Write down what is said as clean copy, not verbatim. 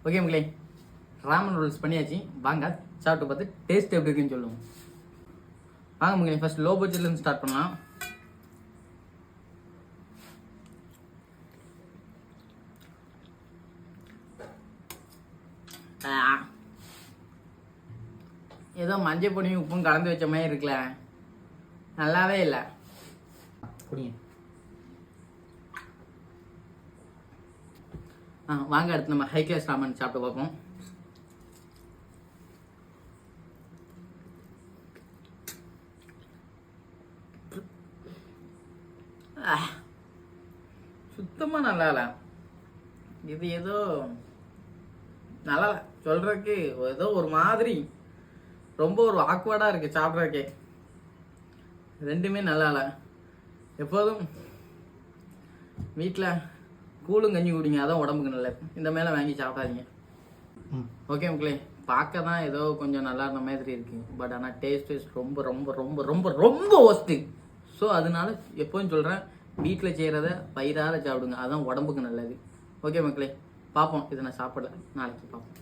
Okay மக்களே, Raman noodles பண்ணியாச்சு. வாங்க சாப்பிட்டு பார்த்து டேஸ்ட் எப்படி இருக்குன்னு சொல்லுவோம். வாங்க மக்களே, ஃபர்ஸ்ட் லோ பட்ஜெட்லேருந்து ஸ்டார்ட் பண்ணலாம். ஏதோ மஞ்சள் பொடியும் உப்பும் கலந்து வச்ச மாதிரி இருக்குல்ல, நல்லாவே இல்லை. குடிங்க. வாங்க அடுத்து நம்ம ஹை கிளாஸ் ராமன் சாப்பிட்டு பார்ப்போம். சுத்தமாக நல்லா இல்லை. இது ஏதோ நல்லா இல்லை சொல்கிறதுக்கு, ஏதோ ஒரு மாதிரி ரொம்ப ஒரு ஆக்வர்டாக இருக்குது சாப்பிட்றதுக்கே. ரெண்டுமே நல்லா இல்லை. எப்போதும் வீட்டில் கூழும் கஞ்சி குடிங்க, அதான் உடம்புக்கு நல்லது. இந்த மேலே வாங்கி சாப்பிடாதீங்க. ஓகே மக்களே, பார்க்க தான் ஏதோ கொஞ்சம் நல்லா இருந்த மாதிரி இருக்குது. பட் ஆனால் டேஸ்ட் ரொம்ப ரொம்ப ரொம்ப ரொம்ப ரொம்ப ஒஸ்ட்டு. ஸோ அதனால எப்போதும் சொல்கிறேன், வீட்டில் செய்கிறத வயிறார சாப்பிடுங்க, அதான் உடம்புக்கு நல்லது. ஓகே மக்களே, பார்ப்போம். இதை நான் சாப்பிடல, நாளைக்கு பார்ப்போம்.